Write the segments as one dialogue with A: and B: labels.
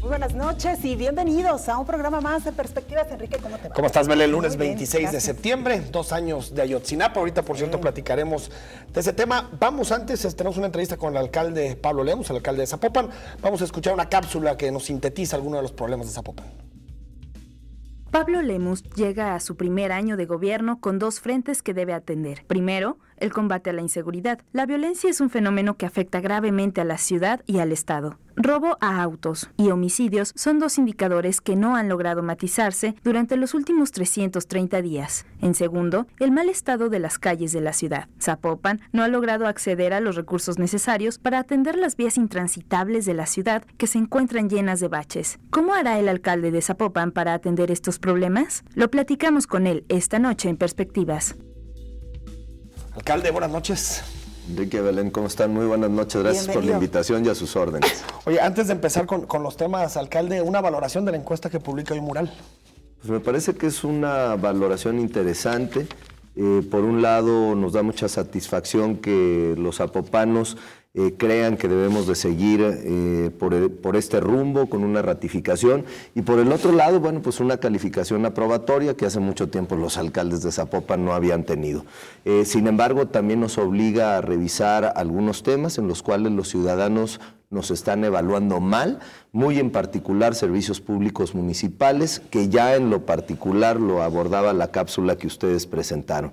A: Muy buenas noches y bienvenidos a un programa más de Perspectivas. Enrique, ¿cómo te va?
B: ¿Cómo estás, Belén? Lunes 26 de septiembre, 2 años de Ayotzinapa. Ahorita, por cierto, platicaremos de ese tema. Vamos antes, tenemos una entrevista con el alcalde Pablo Lemus, el alcalde de Zapopan. Vamos a escuchar una cápsula que nos sintetiza algunos de los problemas de Zapopan.
C: Pablo Lemus llega a su primer año de gobierno con dos frentes que debe atender. Primero, el combate a la inseguridad. La violencia es un fenómeno que afecta gravemente a la ciudad y al Estado. Robo a autos y homicidios son dos indicadores que no han logrado matizarse durante los últimos 330 días. En segundo, el mal estado de las calles de la ciudad. Zapopan no ha logrado acceder a los recursos necesarios para atender las vías intransitables de la ciudad que se encuentran llenas de baches. ¿Cómo hará el alcalde de Zapopan para atender estos problemas? Lo platicamos con él esta noche en Perspectivas.
B: Alcalde, buenas noches.
D: Enrique, Belén, ¿cómo están? Muy buenas noches, gracias por la invitación y a sus órdenes.
B: Oye, antes de empezar con los temas, alcalde, una valoración de la encuesta que publica hoy Mural.
D: Pues me parece que es una valoración interesante. Por un lado, nos da mucha satisfacción que los zapopanos crean que debemos de seguir por este rumbo con una ratificación, y por el otro lado, bueno, pues una calificación aprobatoria que hace mucho tiempo los alcaldes de Zapopan no habían tenido. Sin embargo, también nos obliga a revisar algunos temas en los cuales los ciudadanos nos están evaluando mal, muy en particular servicios públicos municipales, que ya en lo particular lo abordaba la cápsula que ustedes presentaron.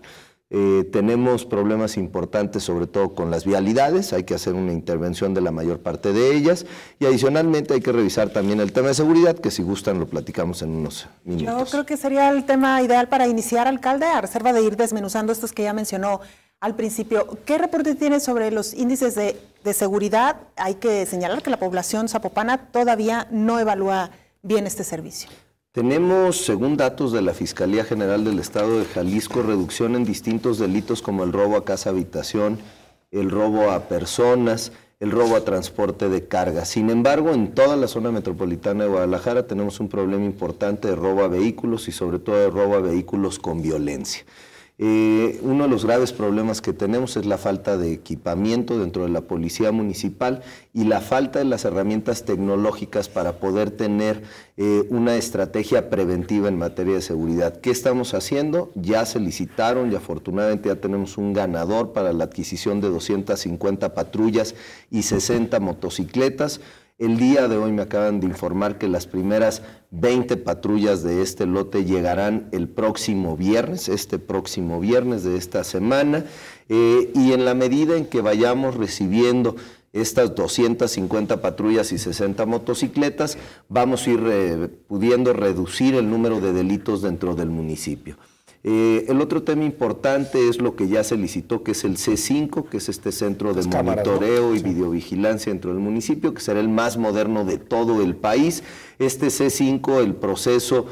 D: Tenemos problemas importantes, sobre todo con las vialidades, hay que hacer una intervención de la mayor parte de ellas, y adicionalmente hay que revisar también el tema de seguridad, que si gustan lo platicamos en unos minutos.
A: Yo creo que sería el tema ideal para iniciar, alcalde, a reserva de ir desmenuzando estos que ya mencionó al principio. ¿Qué reporte tiene sobre los índices de seguridad? Hay que señalar que la población zapopana todavía no evalúa bien este servicio.
D: Tenemos, según datos de la Fiscalía General del Estado de Jalisco, reducción en distintos delitos como el robo a casa-habitación, el robo a personas, el robo a transporte de carga. Sin embargo, en toda la zona metropolitana de Guadalajara tenemos un problema importante de robo a vehículos y sobre todo de robo a vehículos con violencia. Uno de los graves problemas que tenemos es la falta de equipamiento dentro de la policía municipal y la falta de las herramientas tecnológicas para poder tener una estrategia preventiva en materia de seguridad. ¿Qué estamos haciendo? Ya se licitaron y afortunadamente ya tenemos un ganador para la adquisición de 250 patrullas y 60 motocicletas. El día de hoy me acaban de informar que las primeras 20 patrullas de este lote llegarán el próximo viernes, de esta semana, y en la medida en que vayamos recibiendo estas 250 patrullas y 60 motocicletas, vamos a ir pudiendo reducir el número de delitos dentro del municipio. El otro tema importante es lo que ya se licitó, que es el C5, que es este centro de monitoreo, ¿no?, y videovigilancia dentro del municipio, que será el más moderno de todo el país. Este C5, el proceso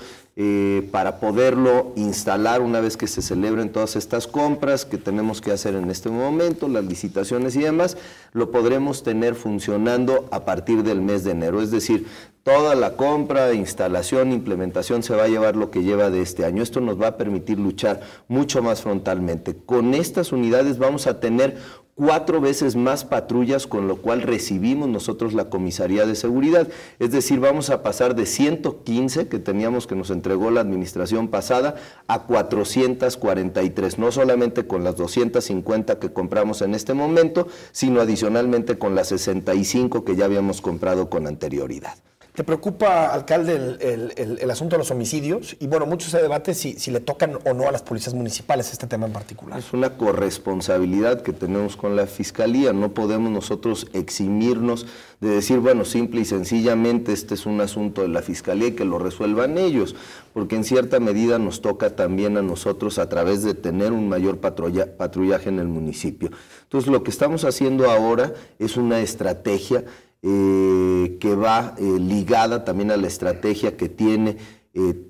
D: para poderlo instalar una vez que se celebren todas estas compras que tenemos que hacer en este momento, las licitaciones y demás, lo podremos tener funcionando a partir del mes de enero. Es decir, toda la compra, instalación, implementación se va a llevar lo que lleva de este año. Esto nos va a permitir luchar mucho más frontalmente. Con estas unidades vamos a tener 4 veces más patrullas, con lo cual recibimos nosotros la comisaría de seguridad. Es decir, vamos a pasar de 115 que teníamos, que nos entregó la administración pasada, a 443, no solamente con las 250 que compramos en este momento, sino adicionalmente con las 65 que ya habíamos comprado con anterioridad.
B: ¿Te preocupa, alcalde, el asunto de los homicidios? Y bueno, mucho se debate si le tocan o no a las policías municipales este tema en particular.
D: Es una corresponsabilidad que tenemos con la Fiscalía. No podemos nosotros eximirnos de decir, bueno, simple y sencillamente este es un asunto de la Fiscalía y que lo resuelvan ellos, porque en cierta medida nos toca también a nosotros a través de tener un mayor patrullaje en el municipio. Entonces, lo que estamos haciendo ahora es una estrategia que va ligada también a la estrategia que tiene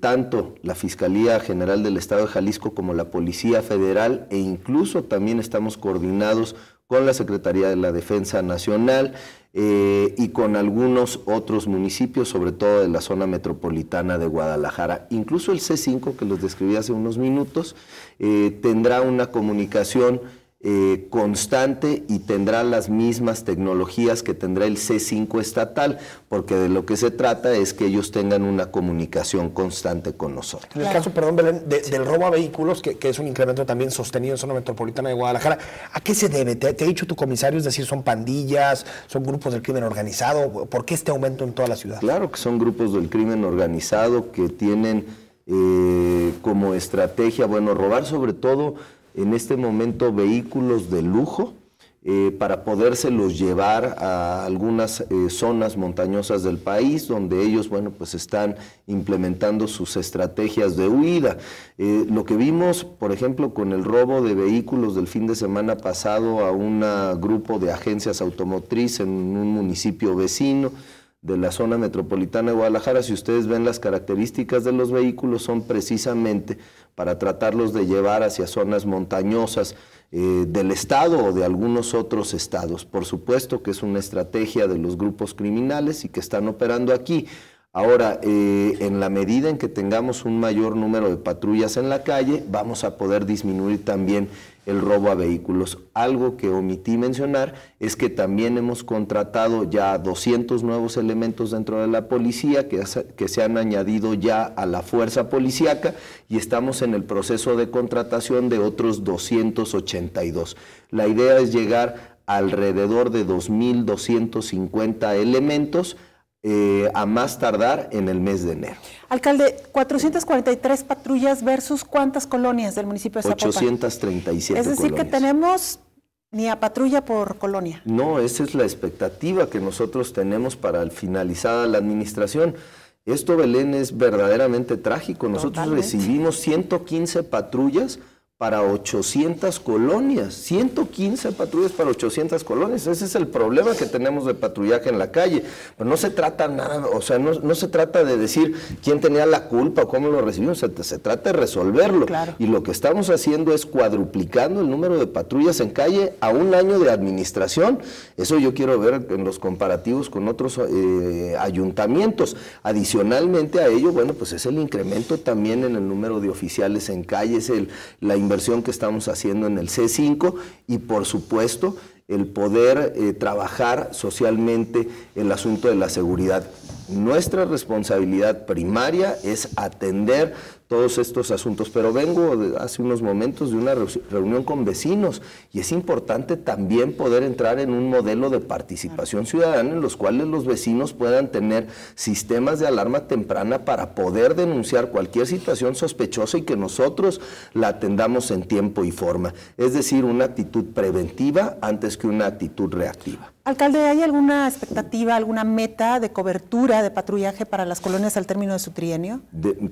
D: tanto la Fiscalía General del Estado de Jalisco como la Policía Federal, e incluso también estamos coordinados con la Secretaría de la Defensa Nacional y con algunos otros municipios, sobre todo de la zona metropolitana de Guadalajara. Incluso el C5, que los describí hace unos minutos, tendrá una comunicación constante y tendrá las mismas tecnologías que tendrá el C5 estatal, porque de lo que se trata es que ellos tengan una comunicación constante con nosotros.
B: En el caso, perdón, Belén, del robo a vehículos, que es un incremento también sostenido en zona metropolitana de Guadalajara, ¿a qué se debe? ¿Te ha dicho tu comisario? Es decir, ¿son pandillas, son grupos del crimen organizado? ¿Por qué este aumento en toda la ciudad?
D: Claro que son grupos del crimen organizado que tienen como estrategia, bueno, robar sobre todo en este momento vehículos de lujo para podérselos llevar a algunas zonas montañosas del país donde ellos, bueno, pues están implementando sus estrategias de huida. Lo que vimos, por ejemplo, con el robo de vehículos del fin de semana pasado a un grupo de agencias automotriz en un municipio vecino de la zona metropolitana de Guadalajara, si ustedes ven las características de los vehículos, son precisamente para tratarlos de llevar hacia zonas montañosas del estado o de algunos otros estados. Por supuesto que es una estrategia de los grupos criminales y que están operando aquí. Ahora, en la medida en que tengamos un mayor número de patrullas en la calle, vamos a poder disminuir también el robo a vehículos. Algo que omití mencionar es que también hemos contratado ya 200 nuevos elementos dentro de la policía que se han añadido ya a la fuerza policíaca y estamos en el proceso de contratación de otros 282. La idea es llegar alrededor de 2.250 elementos a más tardar en el mes de enero.
A: Alcalde, 443 patrullas versus ¿cuántas colonias del municipio de Zapopan?
D: 837
A: Es decir,
D: colonias.
A: que tenemos ni a patrulla por colonia.
D: No, esa es la expectativa que nosotros tenemos para finalizada la administración. Esto, Belén, es verdaderamente trágico. Nosotros recibimos 115 patrullas para 800 colonias, 115 patrullas para 800 colonias. Ese es el problema que tenemos de patrullaje en la calle. Pero no se trata nada, o sea, no se trata de decir quién tenía la culpa o cómo lo recibimos, se trata de resolverlo.
A: Claro.
D: Y lo que estamos haciendo es cuadruplicando el número de patrullas en calle a un año de administración. Eso yo quiero ver en los comparativos con otros ayuntamientos. Adicionalmente a ello, bueno, pues es el incremento también en el número de oficiales en calle, es la inversión que estamos haciendo en el C5 y por supuesto el poder trabajar socialmente el asunto de la seguridad. Nuestra responsabilidad primaria es atender todos estos asuntos, pero vengo hace unos momentos de una reunión con vecinos y es importante también poder entrar en un modelo de participación ciudadana en los cuales los vecinos puedan tener sistemas de alarma temprana para poder denunciar cualquier situación sospechosa y que nosotros la atendamos en tiempo y forma. Es decir, una actitud preventiva antes que una actitud reactiva.
A: Alcalde, ¿hay alguna expectativa, alguna meta de cobertura de patrullaje para las colonias al término de su trienio?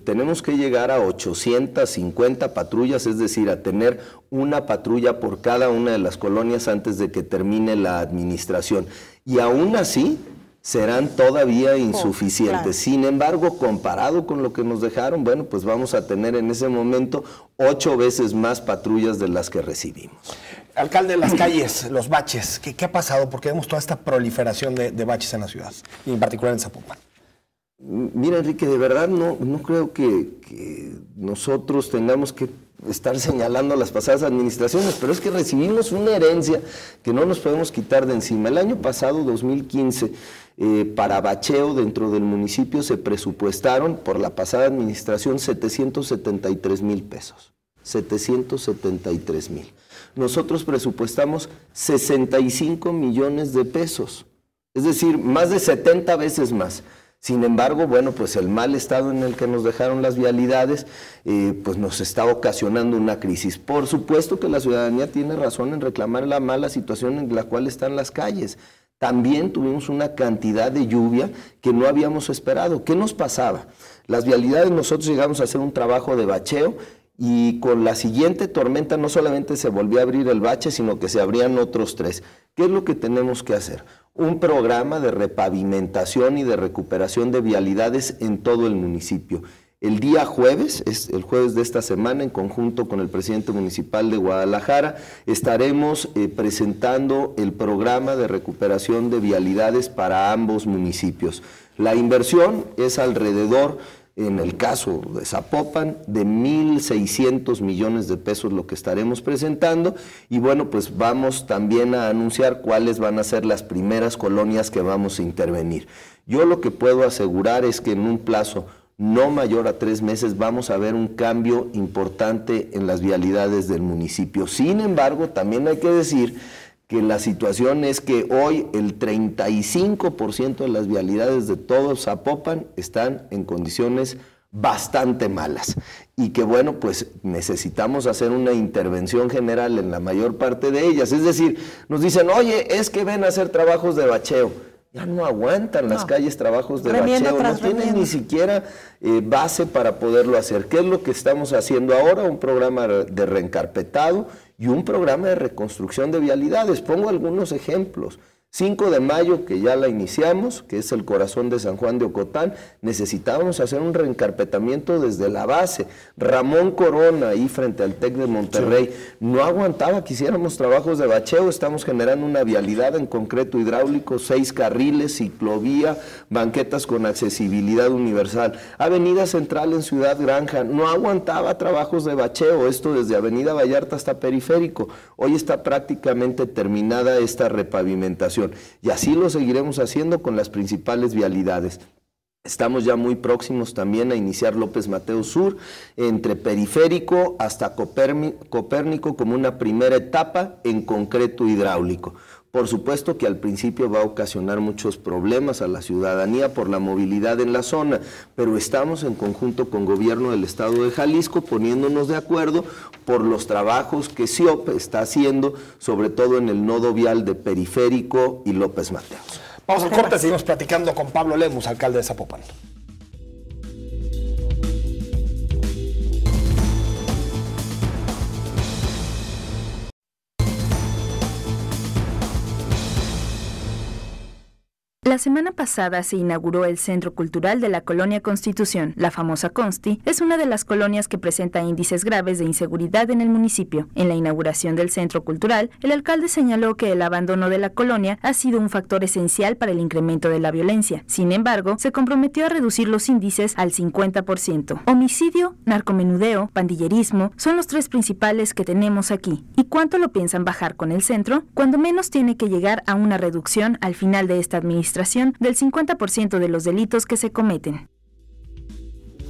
D: Tenemos que llegar a 850 patrullas, es decir, a tener una patrulla por cada una de las colonias antes de que termine la administración. Y aún así serán todavía insuficientes. Claro. Sin embargo, comparado con lo que nos dejaron, bueno, pues vamos a tener en ese momento 8 veces más patrullas de las que recibimos.
B: Alcalde, las calles, los baches, ¿qué ha pasado? Porque vemos toda esta proliferación de baches en la ciudad, y en particular en Zapopan.
D: Mira, Enrique, de verdad no creo que nosotros tengamos que estar señalando a las pasadas administraciones, pero es que recibimos una herencia que no nos podemos quitar de encima. El año pasado, 2015, para bacheo dentro del municipio se presupuestaron por la pasada administración 773,000 pesos. 773,000. Nosotros presupuestamos 65 millones de pesos, es decir, más de 70 veces más. Sin embargo, bueno, pues el mal estado en el que nos dejaron las vialidades, pues nos está ocasionando una crisis. Por supuesto que la ciudadanía tiene razón en reclamar la mala situación en la cual están las calles. También tuvimos una cantidad de lluvia que no habíamos esperado. ¿Qué nos pasaba? Las vialidades, nosotros llegamos a hacer un trabajo de bacheo y con la siguiente tormenta no solamente se volvió a abrir el bache, sino que se abrían otros 3. ¿Qué es lo que tenemos que hacer? Un programa de repavimentación y de recuperación de vialidades en todo el municipio. El día jueves, el jueves de esta semana, en conjunto con el presidente municipal de Guadalajara, estaremos presentando el programa de recuperación de vialidades para ambos municipios. La inversión es alrededor en el caso de Zapopan, de 1.600 millones de pesos lo que estaremos presentando, y bueno, pues vamos también a anunciar cuáles van a ser las primeras colonias que vamos a intervenir. Yo lo que puedo asegurar es que en un plazo no mayor a 3 meses vamos a ver un cambio importante en las vialidades del municipio. Sin embargo, también hay que decir que la situación es que hoy el 35% de las vialidades de todo Zapopan están en condiciones bastante malas, y que bueno, pues necesitamos hacer una intervención general en la mayor parte de ellas. Es decir, nos dicen, oye, es que ven a hacer trabajos de bacheo. Ya no aguantan las calles trabajos de bacheo, no tienen ni siquiera base para poderlo hacer. ¿Qué es lo que estamos haciendo ahora? Un programa de reencarpetado y un programa de reconstrucción de vialidades. Pongo algunos ejemplos. 5 de mayo, que ya la iniciamos, que es el corazón de San Juan de Ocotán, necesitábamos hacer un reencarpetamiento desde la base. Ramón Corona, ahí frente al TEC de Monterrey, no aguantaba que hiciéramos trabajos de bacheo. Estamos generando una vialidad en concreto hidráulico, 6 carriles, ciclovía, banquetas con accesibilidad universal. Avenida Central en Ciudad Granja, no aguantaba trabajos de bacheo, esto desde Avenida Vallarta hasta Periférico. Hoy está prácticamente terminada esta repavimentación. Y así lo seguiremos haciendo con las principales vialidades. Estamos ya muy próximos también a iniciar López Mateos Sur, entre Periférico hasta Copérnico, como una primera etapa en concreto hidráulico. Por supuesto que al principio va a ocasionar muchos problemas a la ciudadanía por la movilidad en la zona, pero estamos en conjunto con Gobierno del Estado de Jalisco poniéndonos de acuerdo por los trabajos que CIOP está haciendo, sobre todo en el nodo vial de Periférico y López Mateos.
B: Vamos al corte, seguimos platicando con Pablo Lemus, alcalde de Zapopan.
C: La semana pasada se inauguró el Centro Cultural de la Colonia Constitución. La famosa Consti es una de las colonias que presenta índices graves de inseguridad en el municipio. En la inauguración del Centro Cultural, el alcalde señaló que el abandono de la colonia ha sido un factor esencial para el incremento de la violencia. Sin embargo, se comprometió a reducir los índices al 50%. Homicidio, narcomenudeo, pandillerismo son los 3 principales que tenemos aquí. ¿Y cuánto lo piensan bajar con el centro? Cuando menos tiene que llegar a una reducción al final de esta administración del 50% de los delitos que se cometen.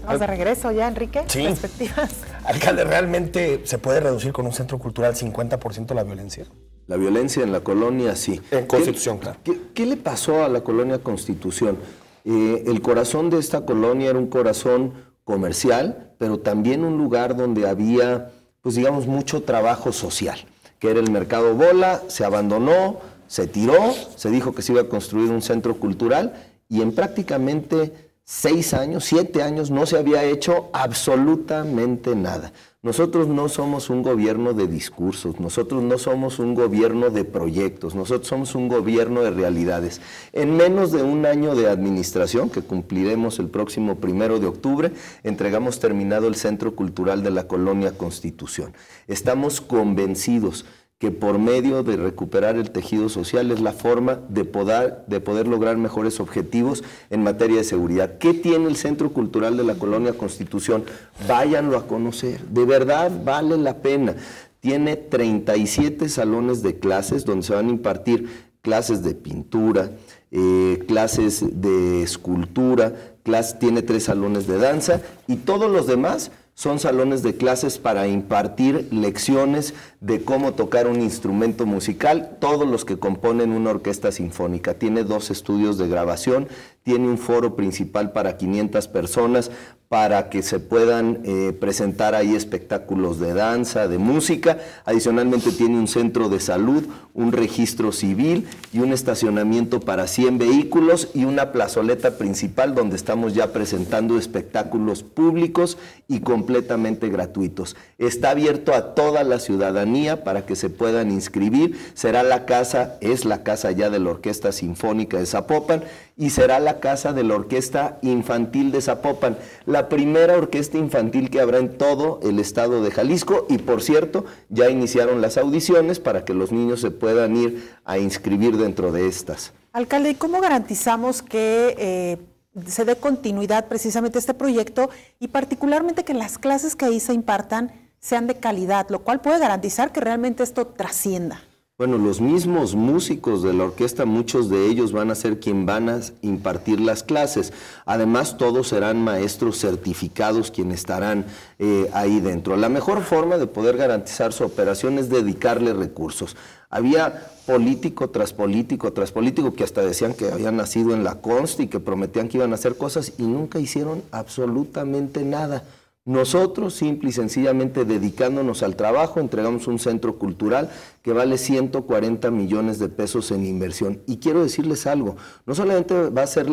A: Vamos de regreso ya, Enrique.
B: Sí.
A: Perspectivas.
B: Alcalde, ¿realmente se puede reducir con un centro cultural 50% la violencia?
D: La violencia en la colonia, sí.
B: En Constitución, claro.
D: ¿Qué le pasó a la colonia Constitución? El corazón de esta colonia era un corazón comercial, pero también un lugar donde había, pues digamos, mucho trabajo social, que era el Mercado Bola. Se abandonó, se tiró, se dijo que se iba a construir un centro cultural, y en prácticamente 6 años, 7 años, no se había hecho absolutamente nada. Nosotros no somos un gobierno de discursos, nosotros no somos un gobierno de proyectos, nosotros somos un gobierno de realidades. En menos de un año de administración, que cumpliremos el próximo 1 de octubre, entregamos terminado el Centro Cultural de la Colonia Constitución. Estamos convencidos que por medio de recuperar el tejido social es la forma de poder lograr mejores objetivos en materia de seguridad. ¿Qué tiene el Centro Cultural de la Colonia Constitución? Váyanlo a conocer, de verdad vale la pena. Tiene 37 salones de clases donde se van a impartir clases de pintura, clases de escultura, tiene 3 salones de danza, y todos los demás son salones de clases para impartir lecciones de cómo tocar un instrumento musical, todos los que componen una orquesta sinfónica. Tiene 2 estudios de grabación, tiene un foro principal para 500 personas para que se puedan presentar ahí espectáculos de danza, de música. Adicionalmente tiene un centro de salud, un registro civil y un estacionamiento para 100 vehículos y una plazoleta principal donde estamos ya presentando espectáculos públicos y completamente gratuitos. Está abierto a toda la ciudadanía para que se puedan inscribir. Será la casa, es la casa ya de la Orquesta Sinfónica de Zapopan, y será la casa de la Orquesta Infantil de Zapopan, la primera orquesta infantil que habrá en todo el estado de Jalisco. Y por cierto, ya iniciaron las audiciones para que los niños se puedan ir a inscribir dentro de estas.
A: Alcalde, ¿y cómo garantizamos que se dé continuidad precisamente a este proyecto y particularmente que las clases que ahí se impartan sean de calidad, lo cual puede garantizar que realmente esto trascienda.
D: Bueno, los mismos músicos de la orquesta, muchos de ellos van a ser quien van a impartir las clases. Además, todos serán maestros certificados quienes estarán ahí dentro. La mejor forma de poder garantizar su operación es dedicarle recursos. Había político tras político tras político que hasta decían que habían nacido en la Consti y que prometían que iban a hacer cosas y nunca hicieron absolutamente nada. Nosotros, simple y sencillamente dedicándonos al trabajo, entregamos un centro cultural que vale 140 millones de pesos en inversión. Y quiero decirles algo, no solamente va a ser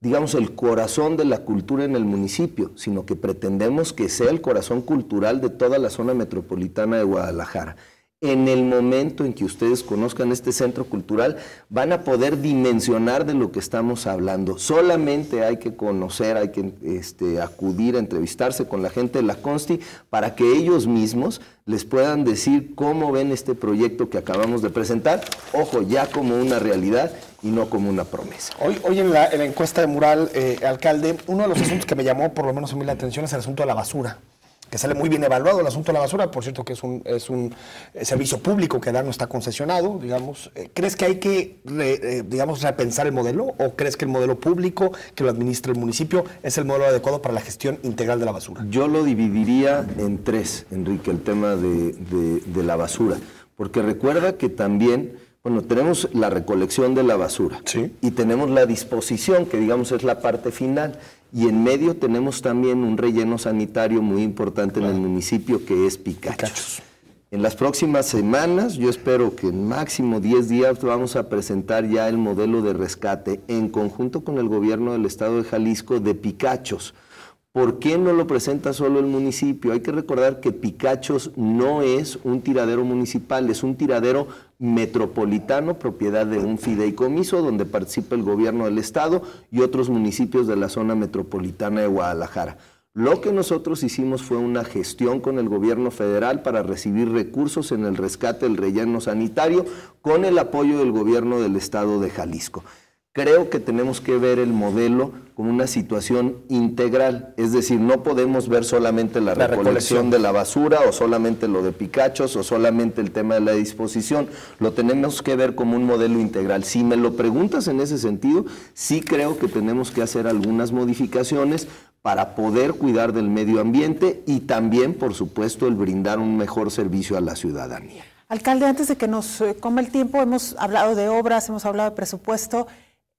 D: digamos, el corazón de la cultura en el municipio, sino que pretendemos que sea el corazón cultural de toda la zona metropolitana de Guadalajara. En el momento en que ustedes conozcan este centro cultural, van a poder dimensionar de lo que estamos hablando. Solamente hay que conocer, hay que acudir a entrevistarse con la gente de la Consti para que ellos mismos les puedan decir cómo ven este proyecto que acabamos de presentar, ojo, ya como una realidad y no como una promesa.
B: Hoy en la encuesta de Mural, alcalde, uno de los asuntos que me llamó por lo menos a mí la atención es el asunto de la basura, que sale muy bien evaluado el asunto de la basura, por cierto que es un servicio público que no está concesionado, digamos. ¿Crees que hay que, repensar el modelo o crees que el modelo público que lo administra el municipio es el modelo adecuado para la gestión integral de la basura?
D: Yo lo dividiría en tres, Enrique, el tema de la basura, porque recuerda que también, bueno, tenemos la recolección de la basura, ¿sí?, y tenemos la disposición, que digamos es la parte final. Y en medio tenemos también un relleno sanitario muy importante en el municipio que es Picachos. En las próximas semanas, yo espero que en máximo 10 días vamos a presentar ya el modelo de rescate en conjunto con el gobierno del estado de Jalisco de Picachos. ¿Por qué no lo presenta solo el municipio? Hay que recordar que Picachos no es un tiradero municipal, es un tiradero metropolitano, propiedad de un fideicomiso donde participa el gobierno del estado y otros municipios de la zona metropolitana de Guadalajara. Lo que nosotros hicimos fue una gestión con el gobierno federal para recibir recursos en el rescate del relleno sanitario con el apoyo del gobierno del estado de Jalisco. Creo que tenemos que ver el modelo como una situación integral, es decir, no podemos ver solamente la recolección de la basura o solamente lo de Picachos o solamente el tema de la disposición, lo tenemos que ver como un modelo integral. Si me lo preguntas en ese sentido, sí creo que tenemos que hacer algunas modificaciones para poder cuidar del medio ambiente y también, por supuesto, el brindar un mejor servicio a la ciudadanía.
A: Alcalde, antes de que nos coma el tiempo, hemos hablado de obras, hemos hablado de presupuesto.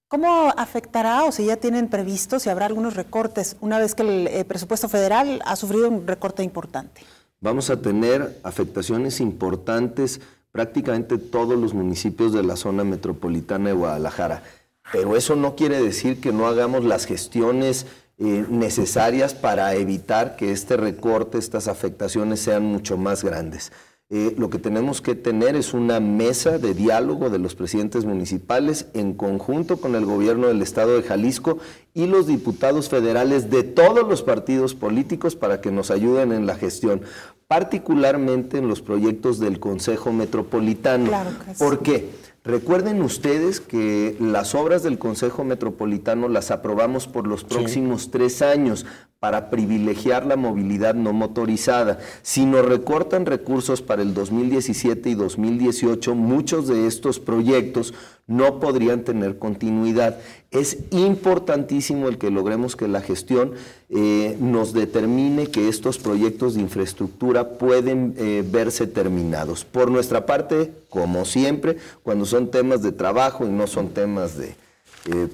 A: ¿Cómo afectará o si ya tienen previsto, si habrá algunos recortes una vez que el presupuesto federal ha sufrido un recorte importante?
D: Vamos a tener afectaciones importantes prácticamente todos los municipios de la zona metropolitana de Guadalajara, pero eso no quiere decir que no hagamos las gestiones necesarias para evitar que este recorte, estas afectaciones sean mucho más grandes. Lo que tenemos que tener es una mesa de diálogo de los presidentes municipales en conjunto con el gobierno del estado de Jalisco y los diputados federales de todos los partidos políticos para que nos ayuden en la gestión, particularmente en los proyectos del Consejo Metropolitano.
A: Claro que sí.
D: ¿Por qué? Recuerden ustedes que las obras del Consejo Metropolitano las aprobamos por los próximos 3 años para privilegiar la movilidad no motorizada. Si nos recortan recursos para el 2017 y 2018, muchos de estos proyectos no podrían tener continuidad. Es importantísimo el que logremos que la gestión nos determine que estos proyectos de infraestructura pueden verse terminados. Por nuestra parte, como siempre, cuando son temas de trabajo y no son temas de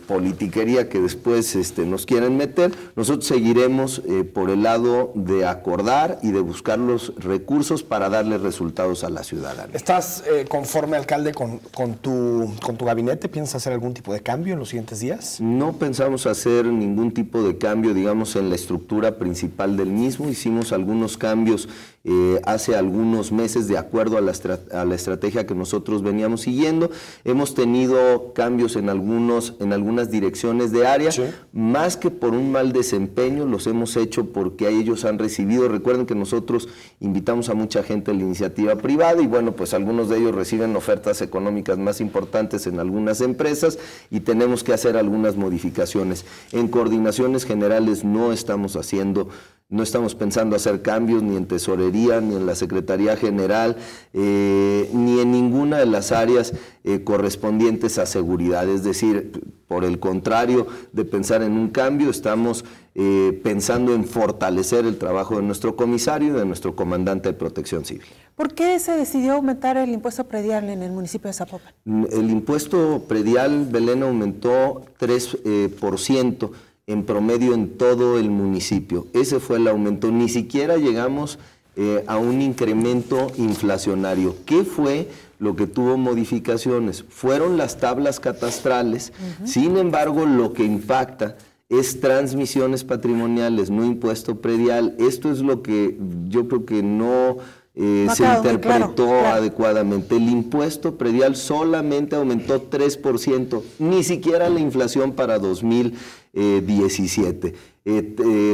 D: politiquería que después nos quieren meter, nosotros seguiremos por el lado de acordar y de buscar los recursos para darle resultados a la ciudadanía.
B: ¿Estás conforme, alcalde, con tu gabinete? ¿Piensas hacer algún tipo de cambio en los siguientes días?
D: No pensamos hacer ningún tipo de cambio, digamos, en la estructura principal del mismo. Hicimos algunos cambios hace algunos meses de acuerdo a la estrategia que nosotros veníamos siguiendo. Hemos tenido cambios en algunas direcciones de área, sí, más que por un mal desempeño, los hemos hecho porque ellos han recibido. Recuerden que nosotros invitamos a mucha gente a la iniciativa privada y bueno, pues algunos de ellos reciben ofertas económicas más importantes en algunas empresas y tenemos que hacer algunas modificaciones. En coordinaciones generales no estamos pensando hacer cambios ni en tesorería, ni en la Secretaría General, ni en ninguna de las áreas correspondientes a seguridad. Es decir, por el contrario de pensar en un cambio, estamos pensando en fortalecer el trabajo de nuestro comisario y de nuestro comandante de Protección Civil.
A: ¿Por qué se decidió aumentar el impuesto predial en el municipio de Zapopan?
D: El impuesto predial, Belén, aumentó 3%. En promedio en todo el municipio. Ese fue el aumento. Ni siquiera llegamos a un incremento inflacionario. ¿Qué fue lo que tuvo modificaciones? Fueron las tablas catastrales. Sin embargo, lo que impacta es transmisiones patrimoniales, no impuesto predial. Esto es lo que yo creo que no se interpretó adecuadamente. El impuesto predial solamente aumentó 3%, ni siquiera la inflación para 2017.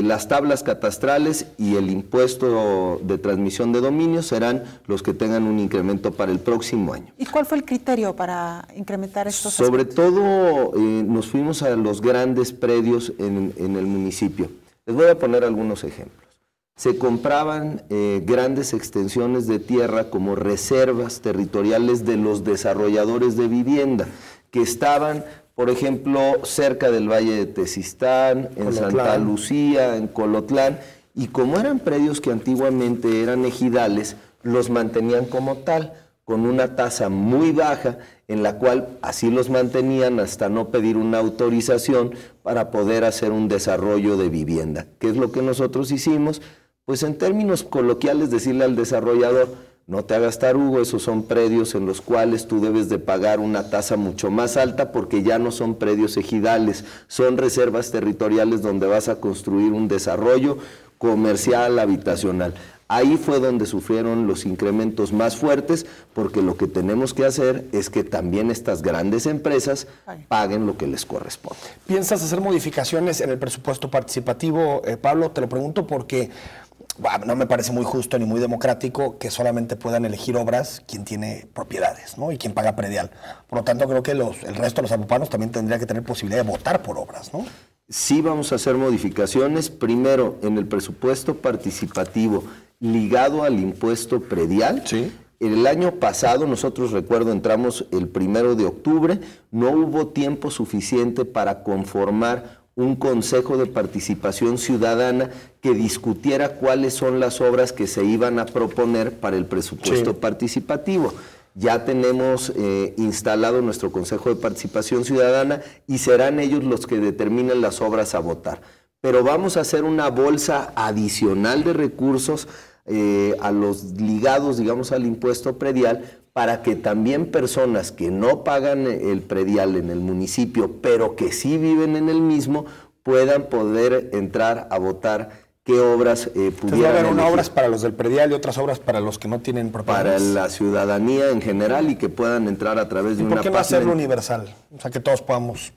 D: Las tablas catastrales y el impuesto de transmisión de dominio serán los que tengan un incremento para el próximo año.
A: ¿Y cuál fue el criterio para incrementar estos
D: Sobre
A: aspectos?
D: todo nos fuimos a los grandes predios en el municipio. Les voy a poner algunos ejemplos. Se compraban grandes extensiones de tierra como reservas territoriales de los desarrolladores de vivienda que estaban, por ejemplo, cerca del Valle de Tezistán, en Santa Lucía, en Colotlán, y como eran predios que antiguamente eran ejidales, los mantenían como tal, con una tasa muy baja, en la cual así los mantenían hasta no pedir una autorización para poder hacer un desarrollo de vivienda. ¿Qué es lo que nosotros hicimos? Pues en términos coloquiales decirle al desarrollador, no te hagas tarugo, esos son predios en los cuales tú debes de pagar una tasa mucho más alta porque ya no son predios ejidales, son reservas territoriales donde vas a construir un desarrollo comercial, habitacional. Ahí fue donde sufrieron los incrementos más fuertes porque lo que tenemos que hacer es que también estas grandes empresas paguen lo que les corresponde.
B: ¿Piensas hacer modificaciones en el presupuesto participativo, Pablo? Te lo pregunto porque no me parece muy justo ni muy democrático que solamente puedan elegir obras quien tiene propiedades, ¿no? Y quien paga predial. Por lo tanto, creo que el resto de los zapopanos también tendría que tener posibilidad de votar por obras, ¿no?
D: Sí vamos a hacer modificaciones. Primero, en el presupuesto participativo ligado al impuesto predial. Sí. El año pasado, nosotros recuerdo, entramos el 1 de octubre, no hubo tiempo suficiente para conformar un consejo de participación ciudadana que discutiera cuáles son las obras que se iban a proponer para el presupuesto participativo. Ya tenemos instalado nuestro consejo de participación ciudadana y serán ellos los que determinen las obras a votar. Pero vamos a hacer una bolsa adicional de recursos a los ligados, digamos, al impuesto predial, para que también personas que no pagan el predial en el municipio, pero que sí viven en el mismo, puedan poder entrar a votar qué obras pudieran
B: va a haber
D: elegir.
B: obras para los del predial y otras obras para los que no tienen propiedades.
D: Para la ciudadanía en general y que puedan entrar a través de una página.
B: ¿Por qué no hacerlo universal? O sea, que todos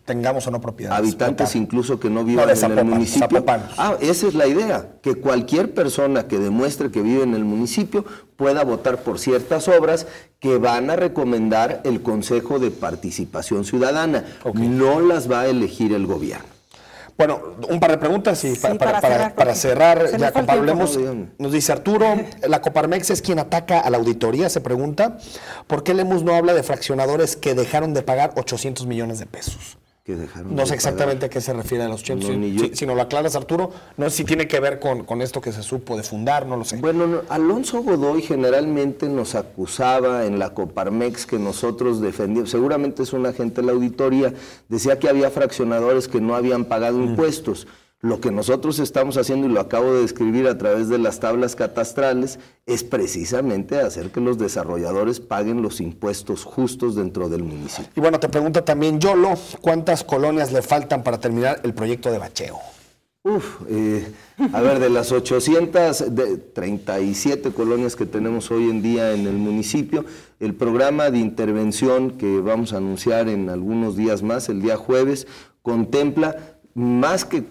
B: tengamos o no propiedades.
D: Habitantes incluso que no vivan en el municipio.
B: Zapopanos.
D: Esa es la idea, que cualquier persona que demuestre que vive en el municipio pueda votar por ciertas obras que van a recomendar el Consejo de Participación Ciudadana. No las va a elegir el gobierno.
B: Bueno, un par de preguntas y para cerrar ya con Pablo Lemus. Nos dice Arturo, la Coparmex es quien ataca a la auditoría, se pregunta, ¿por qué Lemus no habla de fraccionadores que dejaron de pagar 800 millones de pesos?
D: Que dejaron
B: no sé exactamente a qué se refiere a los 800. Si no lo aclaras, Arturo, no sé si tiene que ver con esto que se supo de fundar, no lo sé.
D: Bueno, Alonso Godoy generalmente nos acusaba en la Coparmex que nosotros defendíamos, seguramente es un agente de la auditoría, decía que había fraccionadores que no habían pagado impuestos. Lo que nosotros estamos haciendo, y lo acabo de describir a través de las tablas catastrales, es precisamente hacer que los desarrolladores paguen los impuestos justos dentro del municipio.
B: Y bueno, te pregunta también Yolo, ¿cuántas colonias le faltan para terminar el proyecto de bacheo?
D: A ver, de las 837 colonias que tenemos hoy en día en el municipio, el programa de intervención que vamos a anunciar en algunos días más, el día jueves, contempla más que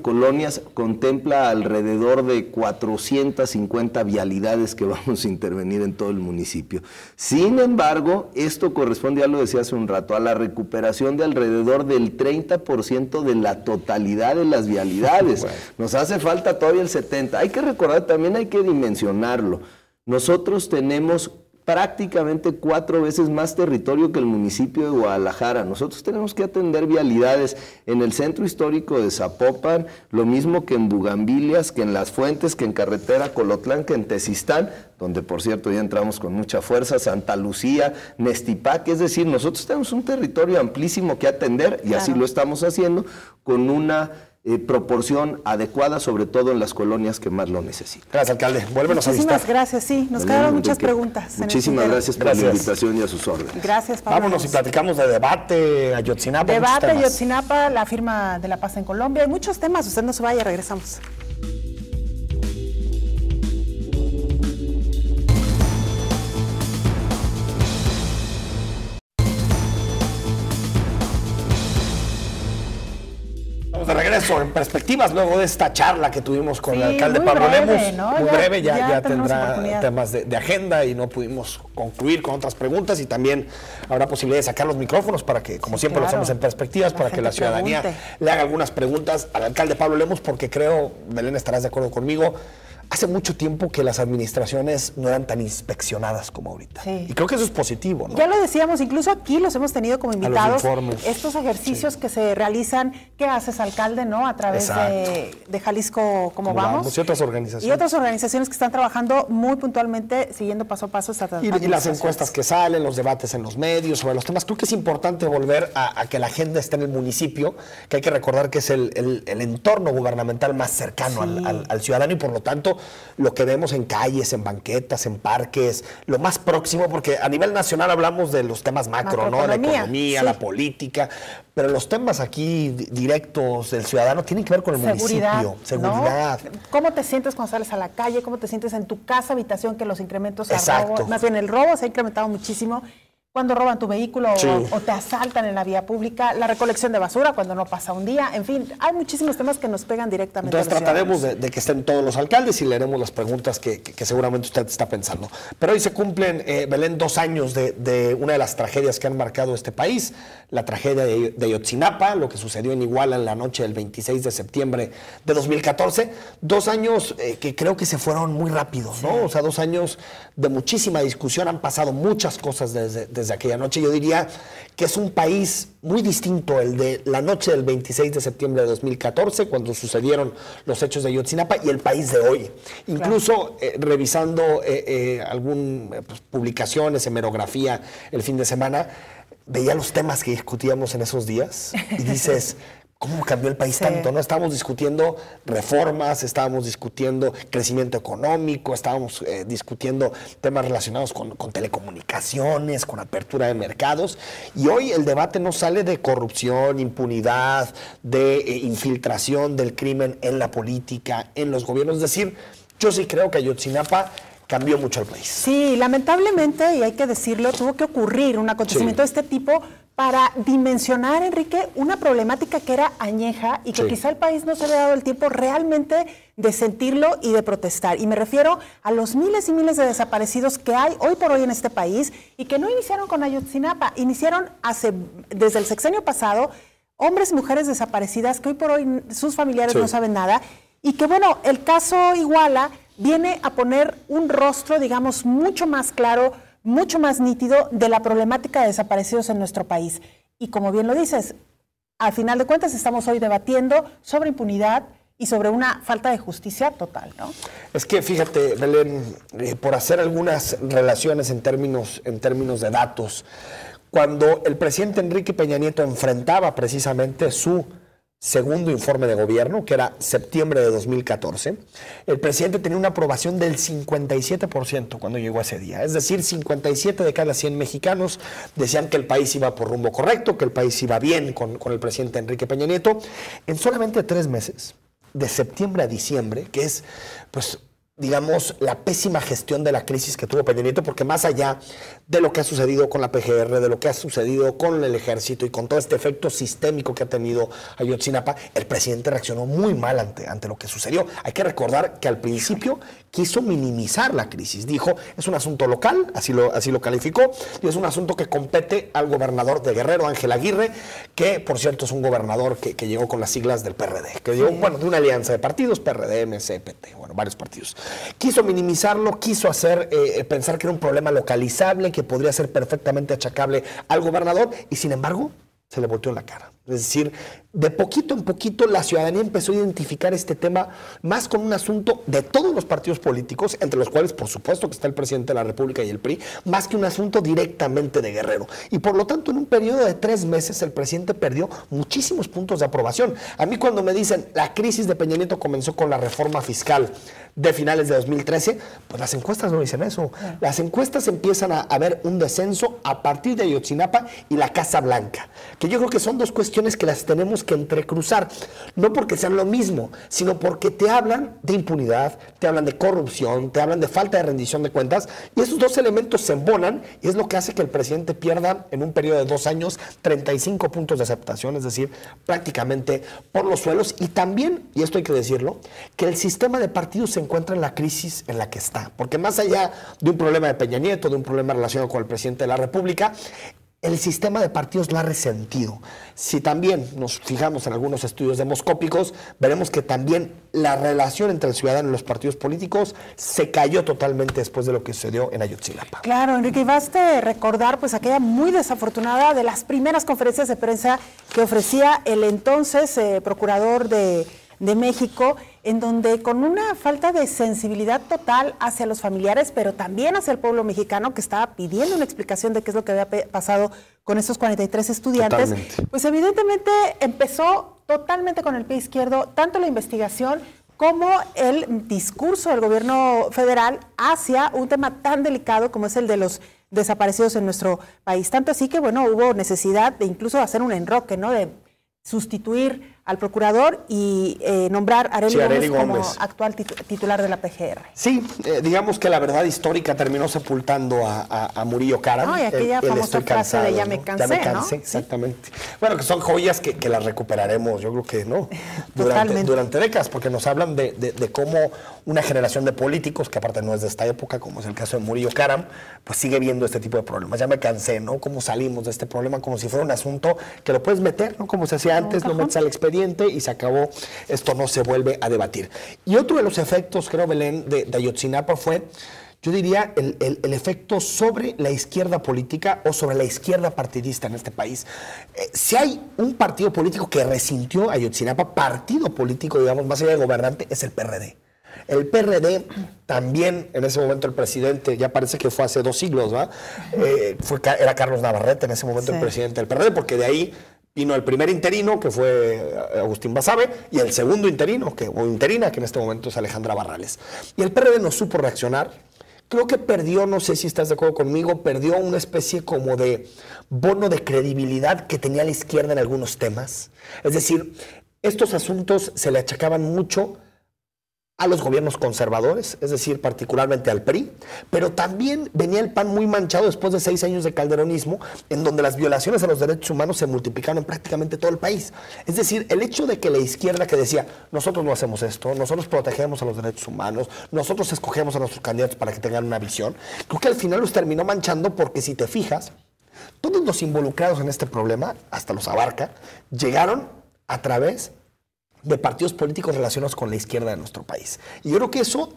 D: colonias, contempla alrededor de 450 vialidades que vamos a intervenir en todo el municipio. Sin embargo, esto corresponde, ya lo decía hace un rato, a la recuperación de alrededor del 30% de la totalidad de las vialidades. Bueno. Nos hace falta todavía el 70%. Hay que recordar, también hay que dimensionarlo. Nosotros tenemos prácticamente 4 veces más territorio que el municipio de Guadalajara. Nosotros tenemos que atender vialidades en el centro histórico de Zapopan, lo mismo que en Bugambilias, que en Las Fuentes, que en Carretera Colotlán, que en Tezistán, donde por cierto ya entramos con mucha fuerza, Santa Lucía, Nestipac, es decir, nosotros tenemos un territorio amplísimo que atender y así lo estamos haciendo con una proporción adecuada, sobre todo en las colonias que más lo necesitan.
B: Gracias, alcalde. Vuélvenos a visitar.
A: Muchísimas gracias, sí. Nos quedaron muchas preguntas.
D: Muchísimas gracias por la invitación y a sus órdenes.
A: Gracias, Pablo.
B: Vámonos y platicamos de debate, Ayotzinapa.
A: Debate, Ayotzinapa, la firma de la paz en Colombia. Hay muchos temas. Usted no se vaya, regresamos.
B: De regreso en Perspectivas, luego de esta charla que tuvimos con el alcalde Pablo Lemus, ¿no? Muy breve, ya tendrá temas de agenda y no pudimos concluir con otras preguntas, y también habrá posibilidad de sacar los micrófonos para que, como siempre lo hacemos en Perspectivas, para que la ciudadanía le haga algunas preguntas al alcalde Pablo Lemus, porque creo, Belén, estarás de acuerdo conmigo, hace mucho tiempo que las administraciones no eran tan inspeccionadas como ahorita. Sí. Y creo que eso es positivo, ¿no?
A: Ya lo decíamos, incluso aquí los hemos tenido como invitados. Estos ejercicios que se realizan, ¿qué haces, alcalde, no? A través de Jalisco, ¿cómo vamos?
B: Y otras organizaciones.
A: Y otras organizaciones que están trabajando muy puntualmente, siguiendo paso a paso esta
B: y las encuestas que salen, los debates en los medios sobre los temas. Creo que es importante volver a que la agenda esté en el municipio, que hay que recordar que es el entorno gubernamental más cercano al ciudadano, y por lo tanto lo que vemos en calles, en banquetas, en parques, lo más próximo, porque a nivel nacional hablamos de los temas macro, ¿no? La economía, la política, pero los temas aquí directos del ciudadano tienen que ver con el municipio. Seguridad.
A: ¿No? ¿Cómo te sientes cuando sales a la calle? ¿Cómo te sientes en tu casa, habitación, que los incrementos a robo? Más bien, el robo se ha incrementado muchísimo. Cuando roban tu vehículo o te asaltan en la vía pública, la recolección de basura cuando no pasa un día, en fin, hay muchísimos temas que nos pegan directamente.
B: Entonces trataremos de que estén todos los alcaldes y leeremos las preguntas que seguramente usted está pensando. Pero hoy se cumplen, Belén, 2 años de una de las tragedias que han marcado este país, la tragedia de Ayotzinapa, lo que sucedió en Iguala en la noche del 26 de septiembre de 2014. 2 años que creo que se fueron muy rápido, ¿no? O sea, 2 años de muchísima discusión, han pasado muchas cosas desde aquella noche. Yo diría que es un país muy distinto el de la noche del 26 de septiembre de 2014, cuando sucedieron los hechos de Ayotzinapa, y el país de hoy. Incluso revisando algunas publicaciones, hemerografía el fin de semana, veía los temas que discutíamos en esos días y dices, ¿cómo cambió el país tanto? ¿No? Estábamos discutiendo reformas, estábamos discutiendo crecimiento económico, estábamos discutiendo temas relacionados con telecomunicaciones, con apertura de mercados, y hoy el debate no sale de corrupción, impunidad, de infiltración del crimen en la política, en los gobiernos. Es decir, yo sí creo que Ayotzinapa cambió mucho al país.
A: Sí, lamentablemente, y hay que decirlo, tuvo que ocurrir un acontecimiento de este tipo para dimensionar, Enrique, una problemática que era añeja y que quizá el país no se había dado el tiempo realmente de sentirlo y de protestar. Y me refiero a los miles y miles de desaparecidos que hay hoy por hoy en este país y que no iniciaron con Ayotzinapa, iniciaron desde el sexenio pasado, hombres y mujeres desaparecidas que hoy por hoy sus familiares no saben nada, y que bueno, el caso Iguala viene a poner un rostro, digamos, mucho más claro, mucho más nítido de la problemática de desaparecidos en nuestro país. Y como bien lo dices, al final de cuentas estamos hoy debatiendo sobre impunidad y sobre una falta de justicia total, ¿no?
B: Es que fíjate, Belén, por hacer algunas relaciones en términos de datos, cuando el presidente Enrique Peña Nieto enfrentaba precisamente su segundo informe de gobierno, que era septiembre de 2014, el presidente tenía una aprobación del 57% cuando llegó ese día. Es decir, 57 de cada 100 mexicanos decían que el país iba por rumbo correcto, que el país iba bien con el presidente Enrique Peña Nieto. En solamente 3 meses, de septiembre a diciembre, que es, pues, digamos, la pésima gestión de la crisis que tuvo Peña Nieto, porque más allá de lo que ha sucedido con la PGR, de lo que ha sucedido con el ejército y con todo este efecto sistémico que ha tenido Ayotzinapa, el presidente reaccionó muy mal ante lo que sucedió. Hay que recordar que al principio quiso minimizar la crisis. Dijo, es un asunto local, así lo calificó, y es un asunto que compete al gobernador de Guerrero, Ángel Aguirre, que, por cierto, es un gobernador que llegó con las siglas del PRD, que llegó, bueno, de una alianza de partidos, PRD, MC, PT, bueno, varios partidos. Quiso minimizarlo, quiso hacer pensar que era un problema localizable, que podría ser perfectamente achacable al gobernador, y sin embargo, se le volteó en la cara. Es decir, de poquito en poquito la ciudadanía empezó a identificar este tema más con un asunto de todos los partidos políticos, entre los cuales por supuesto que está el presidente de la República y el PRI, más que un asunto directamente de Guerrero. Y por lo tanto, en un periodo de 3 meses, el presidente perdió muchísimos puntos de aprobación. A mí cuando me dicen la crisis de Peña Nieto comenzó con la reforma fiscal de finales de 2013, pues las encuestas no dicen eso. Las encuestas empiezan a ver un descenso a partir de Ayotzinapa y la Casa Blanca, que yo creo que son dos cuestiones que las tenemos que entrecruzar, no porque sean lo mismo, sino porque te hablan de impunidad, te hablan de corrupción, te hablan de falta de rendición de cuentas, y esos dos elementos se embonan y es lo que hace que el presidente pierda en un periodo de 2 años 35 puntos de aceptación, es decir, prácticamente por los suelos. Y también, y esto hay que decirlo, que el sistema de partidos se encuentra en la crisis en la que está, porque más allá de un problema de Peña Nieto, de un problema relacionado con el presidente de la República, el sistema de partidos lo ha resentido. Si también nos fijamos en algunos estudios demoscópicos, veremos que también la relación entre el ciudadano y los partidos políticos se cayó totalmente después de lo que sucedió en Ayotzinapa.
A: Claro, Enrique, y baste recordar pues aquella muy desafortunada de las primeras conferencias de prensa que ofrecía el entonces procurador de México, en donde con una falta de sensibilidad total hacia los familiares, pero también hacia el pueblo mexicano que estaba pidiendo una explicación de qué es lo que había pasado con estos 43 estudiantes, totalmente. Pues evidentemente empezó totalmente con el pie izquierdo, tanto la investigación como el discurso del gobierno federal hacia un tema tan delicado como es el de los desaparecidos en nuestro país. Tanto así que, bueno, hubo necesidad de incluso hacer un enroque, ¿no?, de sustituir al procurador y nombrar a Arely Gómez como actual titular de la PGR.
B: Sí, digamos que la verdad histórica terminó sepultando a Murillo Caram.
A: No, y aquella famosa frase de ya me cansé,
B: ya me cansé, ¿no? Exactamente. Sí. Bueno, que son joyas que las recuperaremos, yo creo que no, durante décadas, porque nos hablan de cómo una generación de políticos, que aparte no es de esta época, como es el caso de Murillo Caram, pues sigue viendo este tipo de problemas. Ya me cansé, ¿no? Cómo salimos de este problema como si fuera un asunto que lo puedes meter, ¿no? Como se hacía antes, lo metes al expediente y se acabó, esto no se vuelve a debatir. Y otro de los efectos, creo, Belén, de Ayotzinapa fue, yo diría, el efecto sobre la izquierda política o sobre la izquierda partidista en este país. Si hay un partido político que resintió Ayotzinapa, partido político, digamos, más allá de gobernante, es el PRD. El PRD también, en ese momento el presidente, ya parece que fue hace 2 siglos, ¿va? Era Carlos Navarrete en ese momento el presidente del PRD, porque de ahí vino el primer interino, que fue Agustín Basabe, y el segundo interino, o interina, que en este momento es Alejandra Barrales. Y el PRD no supo reaccionar. Creo que perdió, no sé si estás de acuerdo conmigo, perdió una especie como de bono de credibilidad que tenía la izquierda en algunos temas. Es decir, estos asuntos se le achacaban mucho a los gobiernos conservadores, es decir, particularmente al PRI, pero también venía el PAN muy manchado después de 6 años de calderonismo, en donde las violaciones a los derechos humanos se multiplicaron en prácticamente todo el país. Es decir, el hecho de que la izquierda que decía, nosotros no hacemos esto, nosotros protegemos a los derechos humanos, nosotros escogemos a nuestros candidatos para que tengan una visión, creo que al final los terminó manchando porque si te fijas, todos los involucrados en este problema, hasta los Abarca, llegaron a través de partidos políticos relacionados con la izquierda de nuestro país. Y yo creo que eso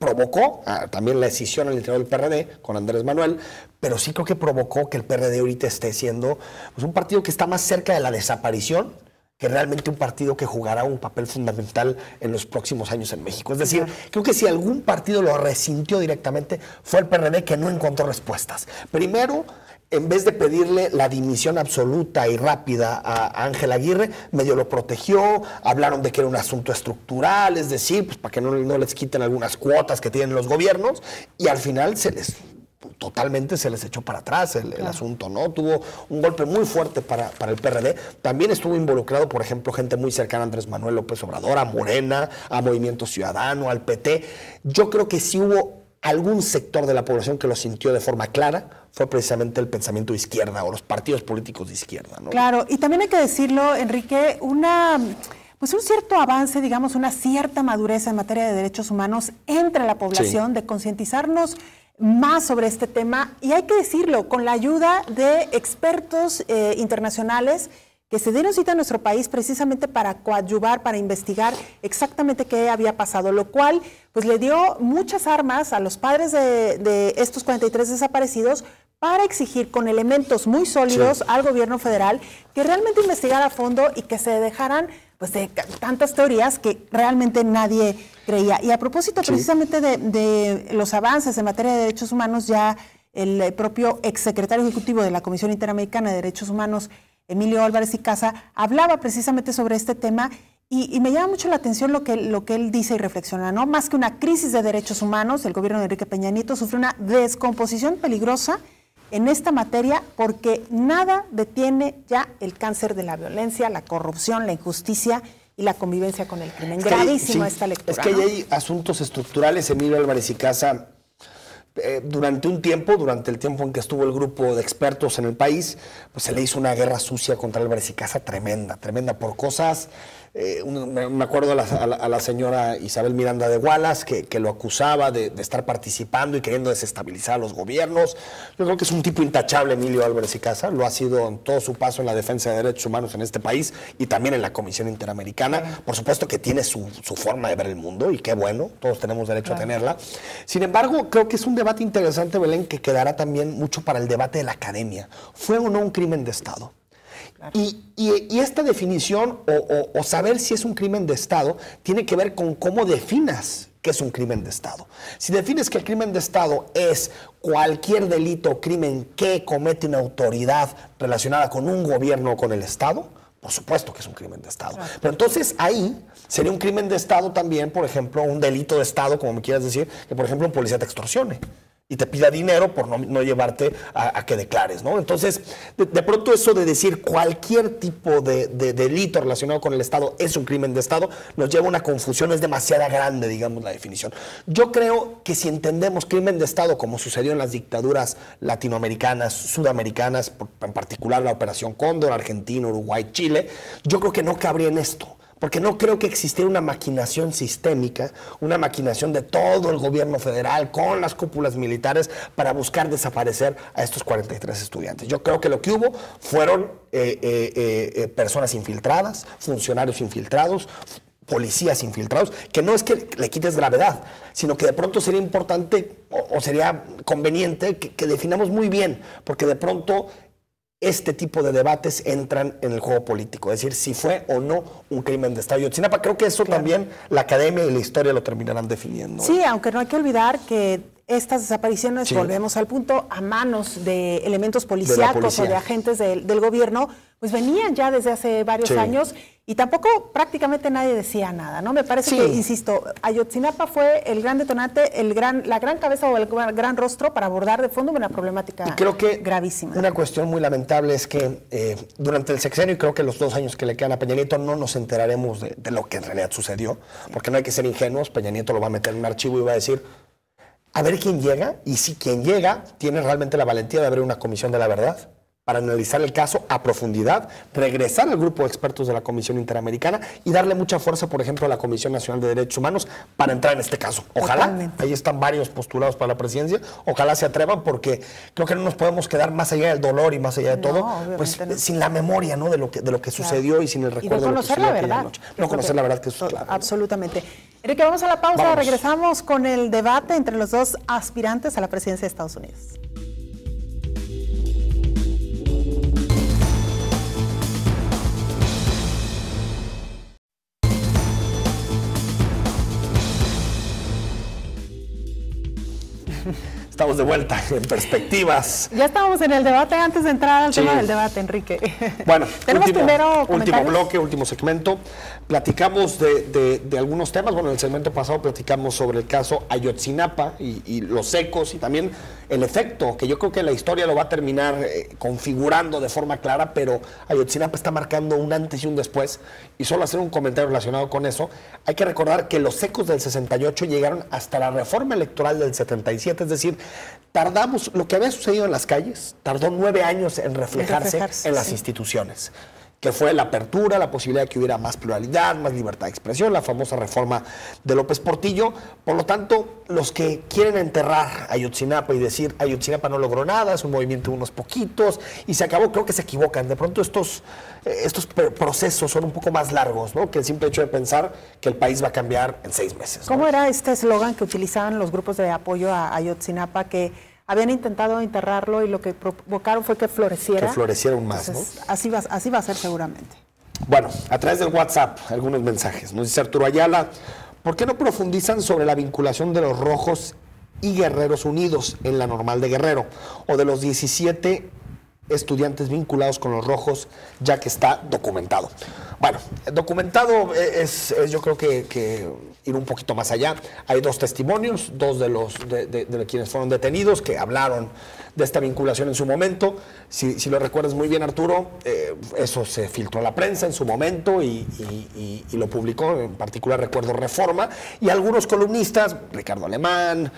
B: provocó también la escisión al interior del PRD con Andrés Manuel, pero sí creo que provocó que el PRD ahorita esté siendo pues, un partido que está más cerca de la desaparición que realmente un partido que jugará un papel fundamental en los próximos años en México. Es decir, creo que si algún partido lo resintió directamente fue el PRD, que no encontró respuestas. Primero, en vez de pedirle la dimisión absoluta y rápida a Ángel Aguirre, medio lo protegió, hablaron de que era un asunto estructural, es decir, pues para que no les quiten algunas cuotas que tienen los gobiernos, y al final se les totalmente se les echó para atrás el asunto, ¿no? Tuvo un golpe muy fuerte para el PRD. También estuvo involucrado, por ejemplo, gente muy cercana a Andrés Manuel López Obrador, a Morena, a Movimiento Ciudadano, al PT. Yo creo que sí hubo algún sector de la población que lo sintió de forma clara, fue precisamente el pensamiento de izquierda o los partidos políticos de izquierda, ¿no?
A: Claro, y también hay que decirlo, Enrique, un cierto avance, digamos, una cierta madurez en materia de derechos humanos entre la población, de concientizarnos más sobre este tema, y hay que decirlo, con la ayuda de expertos internacionales que se dieron cita a nuestro país precisamente para coadyuvar, para investigar exactamente qué había pasado, lo cual pues le dio muchas armas a los padres de estos 43 desaparecidos para exigir con elementos muy sólidos al gobierno federal que realmente investigara a fondo y que se dejaran pues de tantas teorías que realmente nadie creía. Y a propósito precisamente de los avances en materia de derechos humanos, ya el propio exsecretario ejecutivo de la Comisión Interamericana de Derechos Humanos, Emilio Álvarez y Casa, hablaba precisamente sobre este tema y me llama mucho la atención lo que él dice y reflexiona, ¿no? Más que una crisis de derechos humanos, el gobierno de Enrique Peña Nieto sufre una descomposición peligrosa en esta materia porque nada detiene ya el cáncer de la violencia, la corrupción, la injusticia y la convivencia con el crimen. Gravísima esta lectura.
B: Es que ahí hay asuntos estructurales. Emilio Álvarez y Casa, durante el tiempo en que estuvo el grupo de expertos en el país, pues se le hizo una guerra sucia contra Álvarez y Casa tremenda por cosas. Me acuerdo a la señora Isabel Miranda de Wallace, que lo acusaba de estar participando y queriendo desestabilizar a los gobiernos. Yo creo que es un tipo intachable, Emilio Álvarez y Casa, lo ha sido en todo su paso en la defensa de derechos humanos en este país y también en la Comisión Interamericana. Por supuesto que tiene su forma de ver el mundo y qué bueno, todos tenemos derecho a tenerla. Sin embargo, creo que es un debate interesante, Belén, que quedará también mucho para el debate de la academia. ¿Fue o no un crimen de Estado? Claro. Y esta definición o saber si es un crimen de Estado tiene que ver con cómo definas qué es un crimen de Estado. Si defines que el crimen de Estado es cualquier delito o crimen que comete una autoridad relacionada con un gobierno o con el Estado, por supuesto que es un crimen de Estado. Claro. Pero entonces ahí sería un crimen de Estado también, por ejemplo, un delito de Estado, como me quieras decir, que por ejemplo un policía te extorsione y te pida dinero por no llevarte a que declares, ¿no? Entonces, de pronto eso de decir cualquier tipo de delito relacionado con el Estado es un crimen de Estado, nos lleva a una confusión, es demasiado grande, digamos, la definición. Yo creo que si entendemos crimen de Estado, como sucedió en las dictaduras latinoamericanas, sudamericanas, en particular la Operación Cóndor, Argentina, Uruguay, Chile, yo creo que no cabría en esto. Porque no creo que existiera una maquinación sistémica, una maquinación de todo el gobierno federal con las cúpulas militares para buscar desaparecer a estos 43 estudiantes. Yo creo que lo que hubo fueron personas infiltradas, funcionarios infiltrados, policías infiltrados, que no es que le quites gravedad, sino que de pronto sería importante o sería conveniente que definamos muy bien, porque de pronto este tipo de debates entran en el juego político, es decir, si fue o no un crimen de Estado. Ayotzinapa, creo que eso también la academia y la historia lo terminarán definiendo.
A: Sí, aunque no hay que olvidar que estas desapariciones, volvemos al punto, a manos de elementos policíacos o de agentes del gobierno, pues venían ya desde hace varios años y tampoco prácticamente nadie decía nada, ¿no? Me parece que, insisto, Ayotzinapa fue el gran detonante, la gran cabeza o el gran rostro para abordar de fondo una problemática gravísima. Y creo que
B: una cuestión muy lamentable es que durante el sexenio, y creo que los 2 años que le quedan a Peña Nieto, no nos enteraremos de lo que en realidad sucedió, porque no hay que ser ingenuos. Peña Nieto lo va a meter en un archivo y va a decir, a ver quién llega, y si quien llega tiene realmente la valentía de abrir una comisión de la verdad para analizar el caso a profundidad, regresar al grupo de expertos de la Comisión Interamericana y darle mucha fuerza, por ejemplo, a la Comisión Nacional de Derechos Humanos para entrar en este caso. Ojalá, ahí están varios postulados para la presidencia, ojalá se atrevan, porque creo que no nos podemos quedar más allá del dolor y más allá de todo, pues sin la memoria, ¿no?, de lo que sucedió y sin el recuerdo de lo que sucedió aquella noche. No conocer la verdad, que eso es clave.
A: Absolutamente. Enrique, vamos a la pausa, regresamos con el debate entre los 2 aspirantes a la presidencia de Estados Unidos.
B: Estamos de vuelta en Perspectivas.
A: Ya estábamos en el debate antes de entrar al tema del debate, Enrique.
B: Bueno,
A: tenemos
B: último bloque, último segmento. Platicamos de algunos temas. Bueno, en el segmento pasado platicamos sobre el caso Ayotzinapa y los ecos y también el efecto, que yo creo que la historia lo va a terminar configurando de forma clara, pero Ayotzinapa está marcando un antes y un después. Y solo hacer un comentario relacionado con eso, hay que recordar que los ecos del 68 llegaron hasta la reforma electoral del 77, es decir, tardamos, lo que había sucedido en las calles, tardó 9 años en reflejarse en las instituciones, que fue la apertura, la posibilidad de que hubiera más pluralidad, más libertad de expresión, la famosa reforma de López Portillo. Por lo tanto, los que quieren enterrar a Ayotzinapa y decir Ayotzinapa no logró nada, es un movimiento de unos poquitos y se acabó, creo que se equivocan. De pronto estos procesos son un poco más largos, ¿no?, que el simple hecho de pensar que el país va a cambiar en 6 meses, ¿no?
A: ¿Cómo era este eslogan que utilizaban los grupos de apoyo a Ayotzinapa, que habían intentado enterrarlo y lo que provocaron fue que floreciera? Que
B: floreciera aún más.
A: Entonces,
B: ¿no?
A: Así va a ser seguramente.
B: Bueno, a través del WhatsApp, algunos mensajes. Nos dice Arturo Ayala, ¿por qué no profundizan sobre la vinculación de los Rojos y Guerreros Unidos en la Normal de Guerrero? O de los 17 estudiantes vinculados con los Rojos, ya que está documentado. Bueno, documentado es yo creo que ir un poquito más allá. Hay 2 testimonios, 2 de quienes fueron detenidos, que hablaron de esta vinculación en su momento. Si lo recuerdas muy bien, Arturo, eso se filtró a la prensa en su momento y lo publicó, en particular recuerdo Reforma, y algunos columnistas, Ricardo Alemán,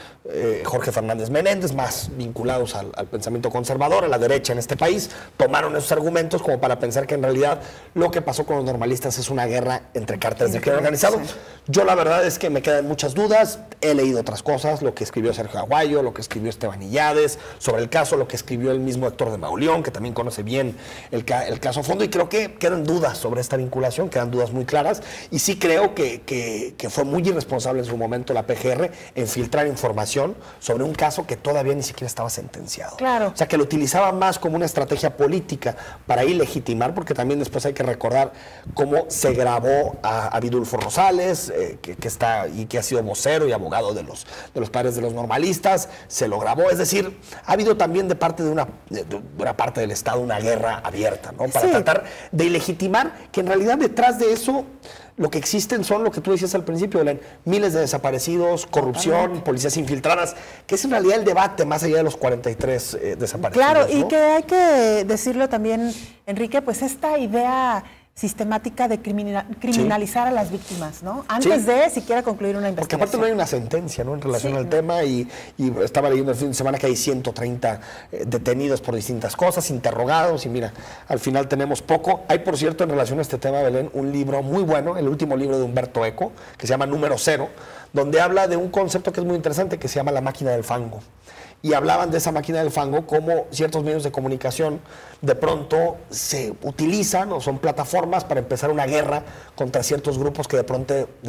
B: Jorge Fernández Menéndez, más vinculados al pensamiento conservador, a la derecha en este país, tomaron esos argumentos como para pensar que en realidad lo que pasó con los normalistas es una guerra entre cárteles del crimen organizado. Sí. Yo la verdad es que me quedan muchas dudas, he leído otras cosas, lo que escribió Sergio Aguayo, lo que escribió Esteban Illades sobre el caso, lo que escribió el mismo Héctor de Mauleón, que también conoce bien el caso a fondo, y creo que quedan dudas sobre esta vinculación, quedan dudas muy claras, y sí creo que fue muy irresponsable en su momento la PGR en filtrar información sobre un caso que todavía ni siquiera estaba sentenciado.
A: Claro.
B: O sea, que lo utilizaba más como una estrategia política para ilegitimar, porque también después hay que recordar cómo se grabó a Vidulfo Rosales, que está y que ha sido vocero y abogado de los padres de los normalistas, se lo grabó. Es decir, ha habido también de parte de una parte del Estado una guerra abierta, ¿no?, para tratar de ilegitimar que en realidad detrás de eso lo que existen son lo que tú decías al principio, Belén, miles de desaparecidos, corrupción, policías infiltradas, que es en realidad el debate más allá de los 43 desaparecidos.
A: Claro,
B: ¿no?
A: Y que hay que decirlo también, Enrique, pues esta idea sistemática de criminalizar a las víctimas, ¿no? Antes de siquiera concluir una investigación.
B: Porque aparte no hay una sentencia, ¿no?, en relación al tema, y estaba leyendo el fin de semana que hay 130 detenidos por distintas cosas, interrogados, y mira, al final tenemos poco. Hay, por cierto, en relación a este tema, Belén, un libro muy bueno, el último libro de Humberto Eco, que se llama Número Cero, donde habla de un concepto que es muy interesante, que se llama la máquina del fango. Y hablaban de esa máquina del fango, como ciertos medios de comunicación de pronto se utilizan o son plataformas para empezar una guerra contra ciertos grupos que de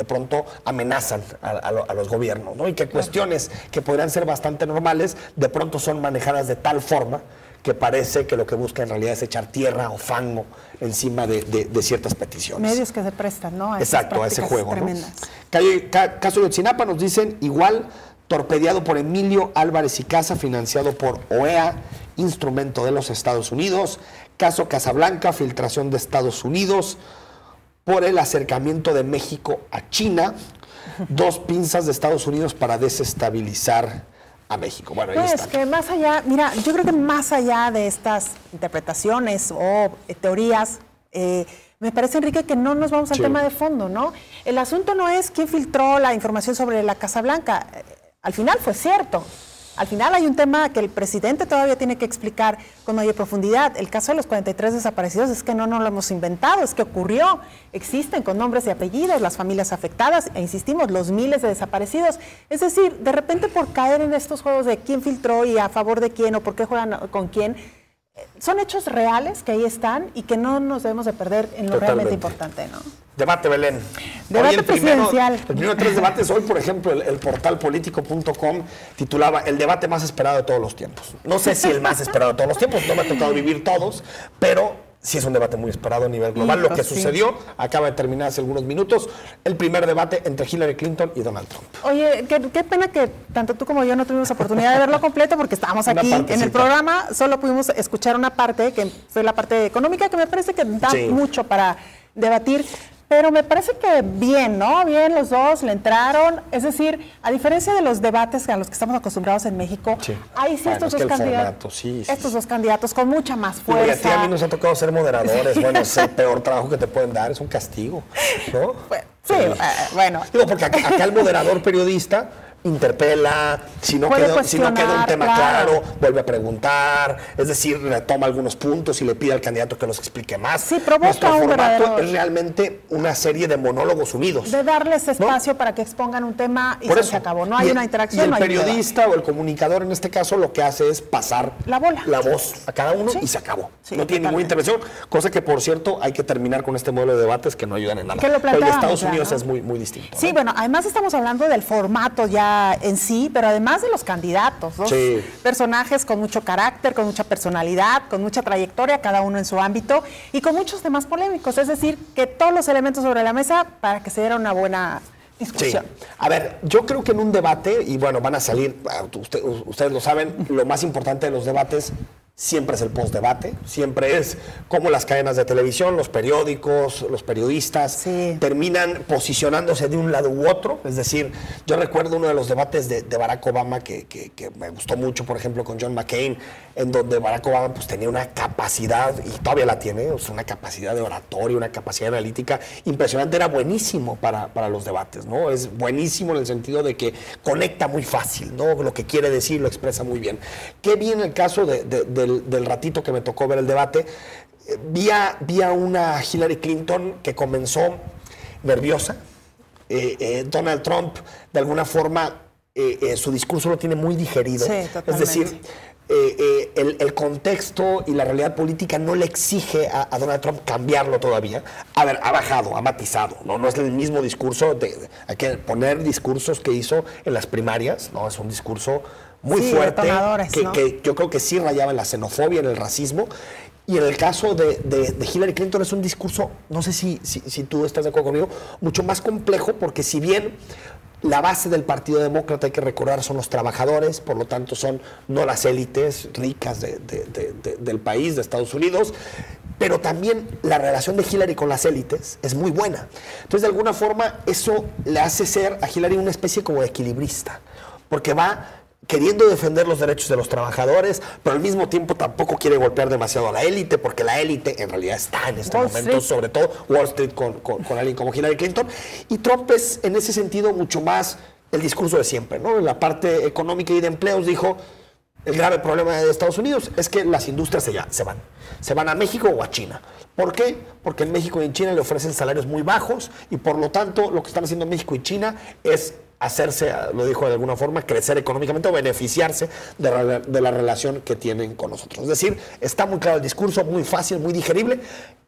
B: pronto amenazan a los gobiernos, ¿no? Y que cuestiones que podrían ser bastante normales, de pronto son manejadas de tal forma que parece que lo que busca en realidad es echar tierra o fango encima de ciertas peticiones.
A: Medios que se prestan, ¿no?
B: Exacto, a ese juego, ¿no? Caso de Ayotzinapa, nos dicen igual, torpedeado por Emilio Álvarez y Casa, financiado por OEA, instrumento de los Estados Unidos. Caso Casablanca, filtración de Estados Unidos por el acercamiento de México a China. 2 pinzas de Estados Unidos para desestabilizar a México. Bueno, ahí está.
A: Es que más allá, mira, yo creo que más allá de estas interpretaciones o teorías, me parece, Enrique, que no nos vamos al tema de fondo, ¿no? El asunto no es quién filtró la información sobre la Casa Blanca. Al final fue cierto. Al final hay un tema que el presidente todavía tiene que explicar con mayor profundidad. El caso de los 43 desaparecidos es que no lo hemos inventado, es que ocurrió. Existen con nombres y apellidos las familias afectadas e insistimos, los miles de desaparecidos. Es decir, de repente por caer en estos juegos de quién filtró y a favor de quién o por qué juegan con quién, son hechos reales que ahí están y que no nos debemos de perder en lo realmente importante, ¿no?
B: Debate, Belén.
A: Debate
B: hoy
A: presidencial.
B: El primero de 3 debates. Hoy, por ejemplo, el portal político.com titulaba el debate más esperado de todos los tiempos. No sé si el más esperado de todos los tiempos, no me ha tocado vivir todos, pero sí es un debate muy esperado a nivel global. Lo que sucedió acaba de terminar hace algunos minutos, el primer debate entre Hillary Clinton y Donald Trump.
A: Oye, qué pena que tanto tú como yo no tuvimos oportunidad de verlo completo porque estábamos aquí en el programa, solo pudimos escuchar una parte, que fue la parte económica, que me parece que da mucho para debatir. Pero me parece que bien, ¿no? Bien, los dos le entraron. Es decir, a diferencia de los debates a los que estamos acostumbrados en México, hay estos dos candidatos. Estos dos candidatos con mucha más fuerza.
B: Y a mí nos ha tocado ser moderadores. Bueno, es el peor trabajo que te pueden dar, es un castigo, ¿no?
A: Bueno.
B: Digo, porque acá el moderador periodista interpela, si no queda un tema claro, vuelve a preguntar, es decir, retoma algunos puntos y le pide al candidato que los explique más.
A: Sí, provoca
B: Nuestro
A: un
B: formato
A: verdadero...
B: es realmente una serie de monólogos unidos.
A: De darles espacio para que expongan un tema y se acabó. No hay una interacción.
B: Y el periodista o el comunicador, en este caso, lo que hace es pasar la voz a cada uno y se acabó. No tiene ninguna intervención, cosa que, por cierto, hay que terminar con este modelo de debates que no ayudan en nada.
A: Pero
B: el de Estados Unidos es muy distinto.
A: Sí, bueno, además estamos hablando del formato ya en sí, pero además de los candidatos, dos personajes con mucho carácter, con mucha personalidad, con mucha trayectoria, cada uno en su ámbito, y con muchos temas polémicos, es decir, que todos los elementos sobre la mesa para que se diera una buena discusión.
B: Sí. A ver, yo creo que en un debate, y bueno, van a salir, ustedes lo saben, lo más importante de los debates siempre es el postdebate, siempre es como las cadenas de televisión, los periódicos, los periodistas terminan posicionándose de un lado u otro. Es decir, yo recuerdo uno de los debates de Barack Obama que me gustó mucho, por ejemplo, con John McCain, en donde Barack Obama pues tenía una capacidad, y todavía la tiene, o sea, una capacidad de oratoria, una capacidad analítica impresionante. Era buenísimo para los debates, ¿no? Es buenísimo en el sentido de que conecta muy fácil, ¿no? Lo que quiere decir lo expresa muy bien. Qué bien el caso del ratito que me tocó ver el debate, vi a una Hillary Clinton que comenzó nerviosa. Donald Trump, de alguna forma, su discurso lo tiene muy digerido.
A: Sí,
B: es decir, el contexto y la realidad política no le exige a Donald Trump cambiarlo todavía. A ver, ha bajado, ha matizado, no es el mismo discurso, hay que poner discursos que hizo en las primarias, ¿no? Es un discurso muy fuerte, que yo creo que sí rayaba en la xenofobia, en el racismo. Y en el caso de Hillary Clinton es un discurso, no sé si tú estás de acuerdo conmigo, mucho más complejo, porque si bien la base del Partido Demócrata, hay que recordar, son los trabajadores, por lo tanto son no las élites ricas del país, de Estados Unidos, pero también la relación de Hillary con las élites es muy buena. Entonces, de alguna forma, eso le hace ser a Hillary una especie como de equilibrista, porque va queriendo defender los derechos de los trabajadores, pero al mismo tiempo tampoco quiere golpear demasiado a la élite, porque la élite en realidad está en este momento, sobre todo Wall Street, con alguien como Hillary Clinton. Y Trump es, en ese sentido, mucho más el discurso de siempre, ¿no? En la parte económica y de empleos dijo, el grave problema de Estados Unidos es que las industrias se van a México o a China. ¿Por qué? Porque en México y en China le ofrecen salarios muy bajos y por lo tanto lo que están haciendo México y China es hacerse, lo dijo de alguna forma, crecer económicamente o beneficiarse de la relación que tienen con nosotros. Es decir, está muy claro el discurso, muy fácil, muy digerible.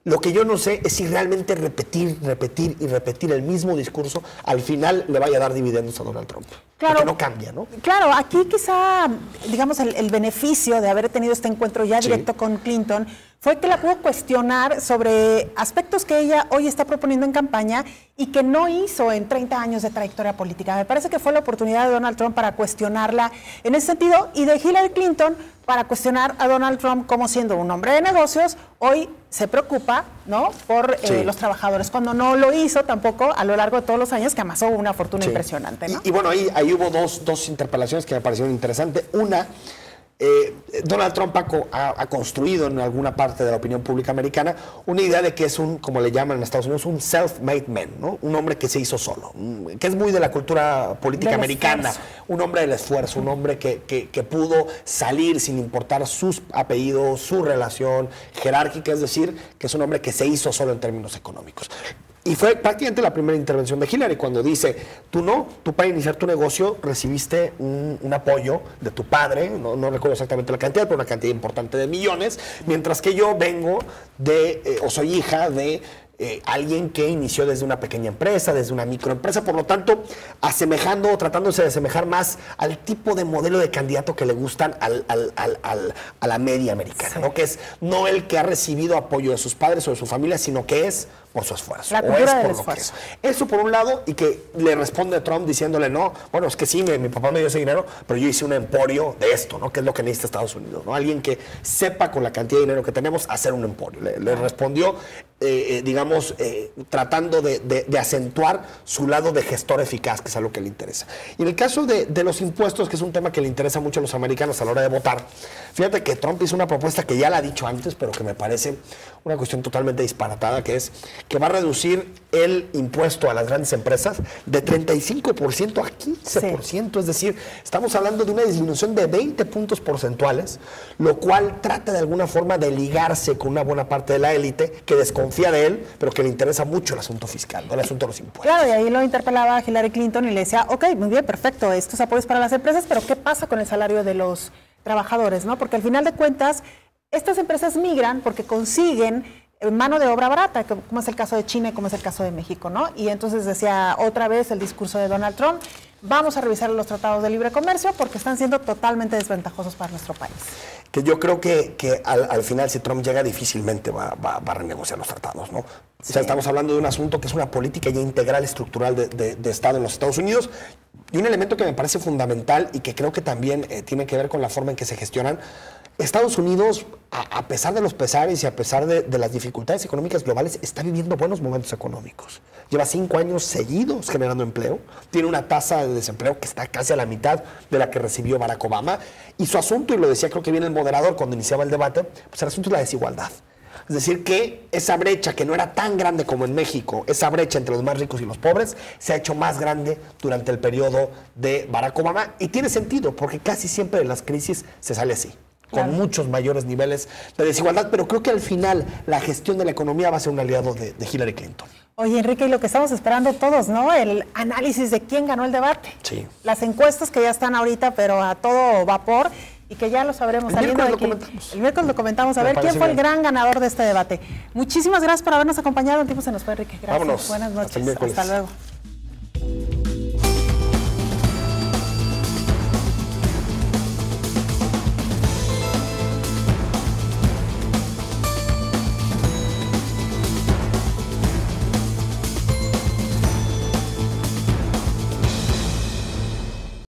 B: Lo que yo no sé es si realmente repetir el mismo discurso al final le vaya a dar dividendos a Donald Trump.
A: Claro,
B: porque no cambia, ¿no?
A: Claro, aquí quizá, digamos, el beneficio de haber tenido este encuentro ya directo con Clinton fue que la pudo cuestionar sobre aspectos que ella hoy está proponiendo en campaña y que no hizo en 30 años de trayectoria política. Me parece que fue la oportunidad de Donald Trump para cuestionarla en ese sentido y de Hillary Clinton para cuestionar a Donald Trump como siendo un hombre de negocios, hoy se preocupa, ¿no?, por los trabajadores, cuando no lo hizo tampoco a lo largo de todos los años, que amasó una fortuna impresionante, ¿no?
B: Y bueno, ahí hubo dos interpelaciones que me parecieron interesantes. Una, Donald Trump ha construido en alguna parte de la opinión pública americana una idea de que es un, como le llaman en Estados Unidos, un self-made man, ¿no? Un hombre que se hizo solo, que es muy de la cultura política americana, un hombre del esfuerzo, un hombre que pudo salir sin importar sus apellidos, su relación jerárquica, es decir, que es un hombre que se hizo solo en términos económicos. Y fue prácticamente la primera intervención de Hillary cuando dice, tú para iniciar tu negocio recibiste un apoyo de tu padre, no recuerdo exactamente la cantidad, pero una cantidad importante de millones, mientras que yo vengo o soy hija de alguien que inició desde una pequeña empresa, desde una microempresa, por lo tanto, tratándose de asemejar más al tipo de modelo de candidato que le gustan a la media americana, ¿no? Que es no el que ha recibido apoyo de sus padres o de su familia, sino que es por su esfuerzo.
A: La cultura del esfuerzo.
B: Eso por un lado, y que le responde Trump diciéndole, no, bueno, es que sí, mi papá me dio ese dinero, pero yo hice un emporio de esto, ¿no? Que es lo que necesita Estados Unidos, ¿no? Alguien que sepa con la cantidad de dinero que tenemos hacer un emporio. Le respondió, tratando de acentuar su lado de gestor eficaz, que es algo que le interesa. Y en el caso de los impuestos, que es un tema que le interesa mucho a los americanos a la hora de votar, fíjate que Trump hizo una propuesta que ya la ha dicho antes, pero que me parece una cuestión totalmente disparatada, que es que va a reducir el impuesto a las grandes empresas de 35% a 15%. Sí. Es decir, estamos hablando de una disminución de 20 puntos porcentuales, lo cual trata de alguna forma de ligarse con una buena parte de la élite que desconfía de él, pero que le interesa mucho el asunto fiscal, no el asunto de los impuestos.
A: Claro, y ahí lo interpelaba a Hillary Clinton y le decía, ok, muy bien, perfecto, estos apoyos para las empresas, pero ¿qué pasa con el salario de los trabajadores, ¿no? Porque al final de cuentas, estas empresas migran porque consiguen mano de obra barata, como es el caso de China y como es el caso de México, ¿no? Y entonces decía otra vez el discurso de Donald Trump, vamos a revisar los tratados de libre comercio porque están siendo totalmente desventajosos para nuestro país.
B: Que yo creo que al final, si Trump llega, difícilmente va a renegociar los tratados, ¿no? Sí. O sea, estamos hablando de un asunto que es una política ya integral, estructural de Estado en los Estados Unidos, y un elemento que me parece fundamental y que creo que también tiene que ver con la forma en que se gestionan. Estados Unidos, a pesar de los pesares y a pesar de las dificultades económicas globales, está viviendo buenos momentos económicos. Lleva 5 años seguidos generando empleo, tiene una tasa de desempleo que está casi a la mitad de la que recibió Barack Obama, y su asunto, y lo decía creo que bien el moderador cuando iniciaba el debate, pues el asunto es la desigualdad. Es decir, que esa brecha que no era tan grande como en México, esa brecha entre los más ricos y los pobres, se ha hecho más grande durante el periodo de Barack Obama, y tiene sentido, porque casi siempre de las crisis se sale así. Claro. Con muchos mayores niveles de desigualdad, pero creo que al final la gestión de la economía va a ser un aliado de Hillary Clinton.
A: Oye, Enrique, y lo que estamos esperando todos, ¿no? El análisis de quién ganó el debate.
B: Sí.
A: Las encuestas que ya están ahorita, pero a todo vapor, y que ya lo sabremos.
B: El miércoles lo comentamos.
A: El miércoles lo comentamos, a ver quién fue el gran ganador de este debate. Muchísimas gracias por habernos acompañado. El tiempo se nos fue, Enrique. Gracias.
B: Vámonos.
A: Buenas noches.
B: Hasta el miércoles.
A: Hasta luego.